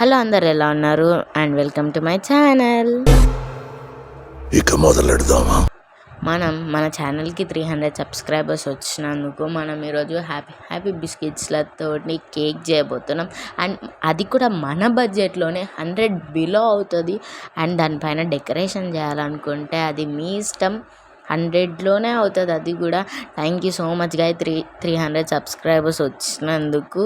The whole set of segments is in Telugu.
హలో అందరు ఎలా ఉన్నారు and welcome to my channel. ఇక మొదలెడదామా? మన ఛానల్కి 300 సబ్స్క్రైబర్స్ వచ్చినందుకు మనం ఈరోజు హ్యాపీ బిస్కెట్స్లతోటి కేక్ చేయబోతున్నాం. అండ్ అది కూడా మన బడ్జెట్లోనే 100 బిలో అవుతుంది. అండ్ దానిపైన డెకరేషన్ చేయాలనుకుంటే అది మీ ఇష్టం, 100లోనే అవుతుంది. అది కూడా thank you so much guy 300 subscribers వచ్చినందుకు.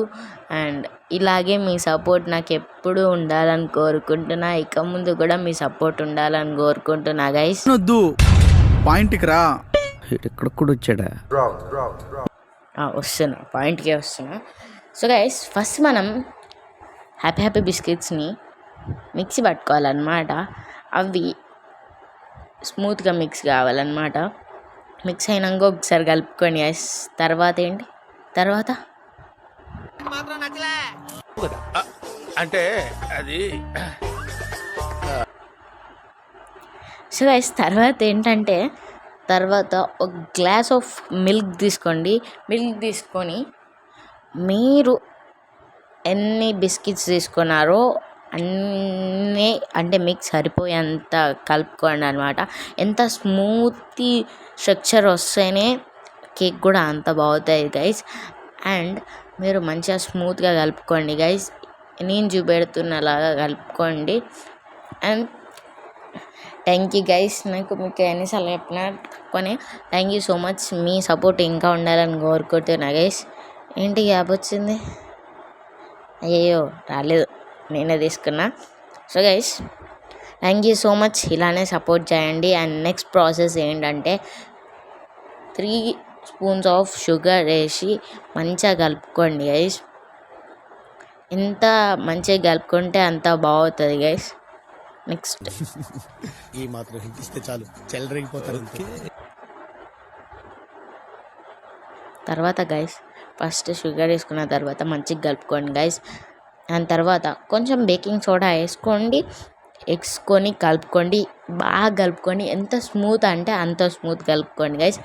అండ్ ఇలాగే మీ సపోర్ట్ నాకు ఎప్పుడు ఉండాలని కోరుకుంటున్నా. ఇక ముందు కూడా మీ సపోర్ట్ ఉండాలని కోరుకుంటున్నా గైస్. వద్దు పాయింట్కి రా. ఇక్కడ కూడా వచ్చాడా? వస్తున్నా, పాయింట్కే వస్తున్నా. సో గైస్, ఫస్ట్ మనం హ్యాపీ బిస్కెట్స్ని మిక్సీ పట్టుకోవాలన్నమాట. అవి స్మూత్గా మిక్స్ కావాలన్నమాట. మిక్స్ అయినాక ఒకసారి కలుపుకొని గైస్. తర్వాత అంటే అది సో గైస్, తర్వాత ఒక గ్లాస్ ఆఫ్ మిల్క్ తీసుకోండి. మిల్క్ తీసుకొని మీరు ఎన్ని బిస్కెట్స్ తీసుకున్నారో అన్నీ అంటే మీకు సరిపోయేంత కలుపుకోండి అనమాట. ఎంత స్మూతీ స్ట్రక్చర్ వస్తేనే కేక్ కూడా అంత బాగుతుంది గైస్. అండ్ మీరు మంచిగా స్మూత్గా కలుపుకోండి గైస్. నేను చూపెడుతున్నలాగా కలుపుకోండి. And thank you guys. మీకు ఎన్నిసార్లు చెప్పినా కొని thank you so much. Me support ఇంకా ఉండాలని కోరుకుంటున్నా గైస్. ఏంటి గ్యాప్ వచ్చింది? అయ్యో రాలేదు, నేనే తీసుకున్నా. So guys, thank you so much. ఇలానే సపోర్ట్ చేయండి. అండ్ నెక్స్ట్ ప్రాసెస్ ఏంటంటే 3 స్పూన్స్ ఆఫ్ షుగర్ వేసి మంచిగా కలుపుకోండి గైస్. ఎంత మంచిగా కలుపుకుంటే అంత బాగుంటుంది గైస్. నెక్స్ట్ ఈ మాత్రం హింట్ ఇస్తే చాలు, చెలరేగిపోతారు. తర్వాత గైస్, ఫస్ట్ షుగర్ వేసుకున్న తర్వాత మంచిగా కలుపుకోండి గైస్. దాని తర్వాత కొంచెం బేకింగ్ సోడా వేసుకొని కలుపుకోండి. బాగా కలుపుకొని ఎంత స్మూత్ అంటే అంత స్మూత్ కలుపుకోండి గైస్.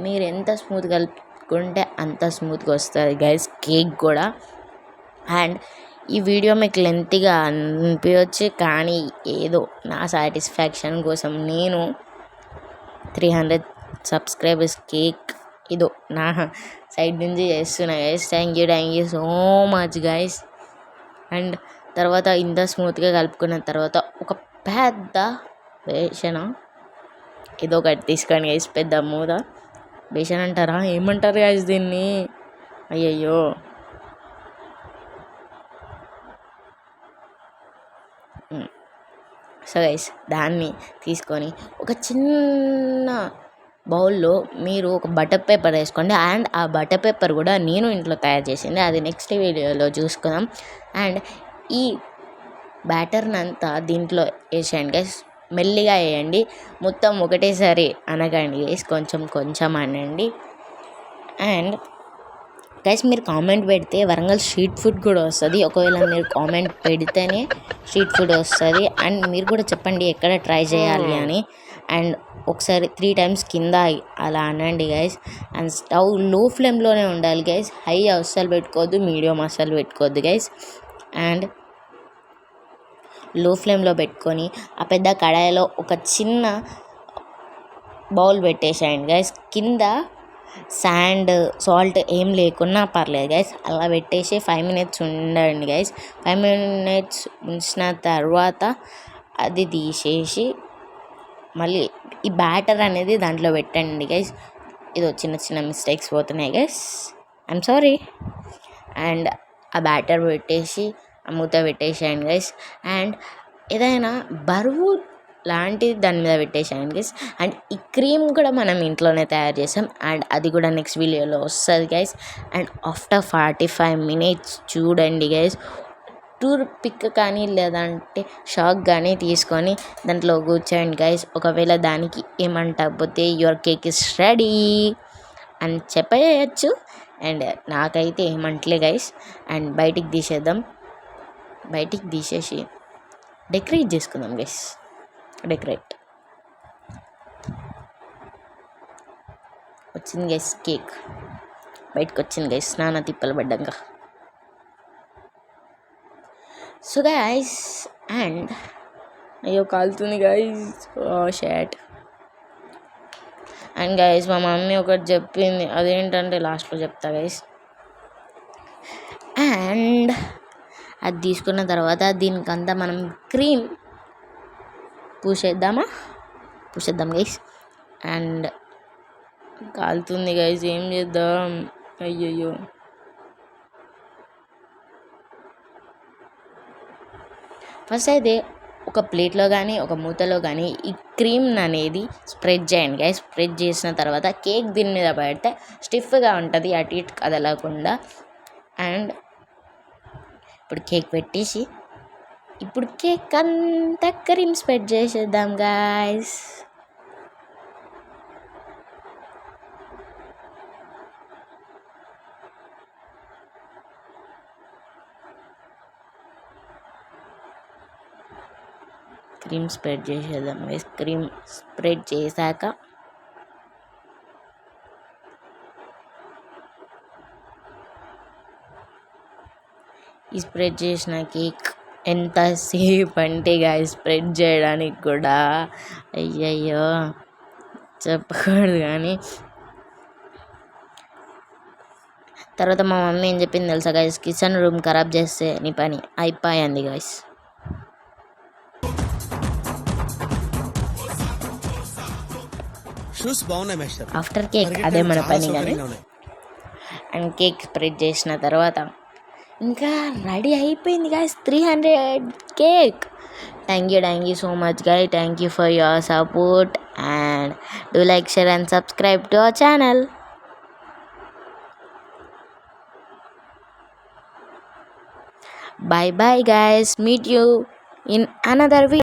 మీరు ఎంత స్మూత్ కలుపుకుంటే అంత స్మూత్గా వస్తుంది గైస్ కేక్ కూడా. అండ్ ఈ వీడియో మీకు లెంతీగా అనిపించవచ్చు, కానీ ఏదో నా సాటిస్ఫాక్షన్ కోసం నేను 300 సబ్స్క్రైబర్స్ కేక్ ఇదో నా సైడ్ నుంచి చేస్తున్నా guys. Thank you so much guys. And తర్వాత ఇంత స్మూత్గా కలుపుకున్న తర్వాత ఒక పెద్ద బేసన ఏదో ఒకటి తీసుకోండి గైస్. పెద్ద మూత బేసన్ అంటారా, ఏమంటారు గైస్ దీన్ని? అయ్యయ్యో, సో గైస్, దాన్ని తీసుకొని ఒక చిన్న బౌల్లో మీరు ఒక బటర్ పేపర్ వేసుకోండి. అండ్ ఆ బటర్ పేపర్ కూడా నేను ఇంట్లో తయారు చేసింది, అది నెక్స్ట్ వీడియోలో చూసుకుందాం. అండ్ ఈ బ్యాటర్ని అంతా దీంట్లో వేసేయండి గైస్. మెల్లిగా వేయండి, మొత్తం ఒకటేసారి అనకండి గైస్, కొంచెం అనండి. అండ్ గైస్, మీరు కామెంట్ పెడితే వరంగల్ స్ట్రీట్ ఫుడ్ కూడా వస్తుంది. ఒకవేళ మీరు కామెంట్ పెడితేనే స్ట్రీట్ ఫుడ్ వస్తుంది. అండ్ మీరు కూడా చెప్పండి ఎక్కడ ట్రై చేయాలి అని. అండ్ ఒకసారి 3 times కింద అలా అనండి గైస్. అండ్ స్టవ్ లో ఫ్లేమ్లోనే ఉండాలి గైస్. హై అస్సలు పెట్టుకోవద్దు, మీడియం అస్సలు పెట్టుకోవద్దు గైస్. అండ్ లో ఫ్లేమ్లో పెట్టుకొని ఆ పెద్ద కడాయిలో ఒక చిన్న బౌల్ పెట్టేసేయండి గైస్. కింద సాల్ట్ ఏం లేకున్నా పర్లేదు గైస్. అలా పెట్టేసి 5 minutes ఉండండి గైస్. 5 minutes ఉంచిన తర్వాత అది తీసేసి మళ్ళీ ఈ బ్యాటర్ అనేది దాంట్లో పెట్టండి గైస్. ఇదో చిన్న మిస్టేక్స్ పోతున్నాయి గైస్, ఐఎమ్ సారీ. అండ్ ఆ బ్యాటర్ పెట్టేసి ఆ మూత పెట్టేసేయండి గైస్. అండ్ ఏదైనా బరువు లాంటిది దాని మీద పెట్టేసేయండి గైస్. అండ్ ఈ క్రీమ్ కూడా మనం ఇంట్లోనే తయారు చేసాం. అండ్ అది కూడా నెక్స్ట్ వీడియోలో వస్తుంది గైస్. అండ్ ఆఫ్టర్ 45 minutes చూడండి గైస్. టూర్ పిక్ కానీ లేదంటే షాక్ కానీ తీసుకొని దాంట్లో కూర్చోండి గైస్. ఒకవేళ దానికి ఏమంటకపోతే యువర్ కేక్ ఇస్ రెడీ అని చెప్పేయచ్చు. అండ్ నాకైతే ఏమంటలే గైస్. అండ్ బయటికి తీసేసి డెకరేట్ చేసుకుందాం గైస్. డెకరేట్ వచ్చింది గైస్, కేక్ బయటకు వచ్చింది గైస్, స్నాన తిప్పలు పడ్డాక. సో గైస్ అండ్ అయ్యో కాలుతుంది guys, oh shot. And guys మా మమ్మీ ఒకటి చెప్పింది, అదేంటంటే లాస్ట్లో చెప్తా గైస్. అండ్ అది తీసుకున్న తర్వాత దీనికంతా మనం క్రీమ్ పూసేద్దాం గైస్. అండ్ కాలుతుంది గైస్, ఏం చేద్దాం, అయ్యయ్యో. ఫస్ట్ అయితే ఒక ప్లేట్లో కానీ ఒక మూతలో కానీ ఈ క్రీమ్ అనేది స్ప్రెడ్ చేయండి గైస్. స్ప్రెడ్ చేసిన తర్వాత కేక్ దీని మీద పెడితే స్టిఫ్గా ఉంటుంది, అటు ఇటు కదలకుండా. అండ్ ఇప్పుడు కేక్ పెట్టేసి ఇప్పుడు కేక్ అంతా క్రీమ్ స్ప్రెడ్ చేసేద్దాం గైస్. క్రీమ్ స్ప్రెడ్ చేసేద్దాం గైస్. క్రీమ్ స్ప్రెడ్ చేశాక ఈ స్ప్రెడ్ చేసిన కేక్ ఎంతసేపు అంటే గాయ స్ప్రెడ్ చేయడానికి కూడా అయ్యయ్యో చెప్పకూడదు, కానీ తర్వాత మా మమ్మీ ఏం చెప్పింది తెలుసా గైస్, కిచెన్ రూమ్ ఖరాబ్ చేస్తే నీ పని అయిపోయింది గైస్. ఆఫ్టర్ కేక్ అదే మన పని కానీ. అండ్ కేక్ స్ప్రెడ్ చేసిన తర్వాత ఇంకా రెడీ అయిపోయింది guys 300 cake. Thank you so much guys. Thank you for your support and do like, share and subscribe to our channel. Bye bye guys, meet you in another video.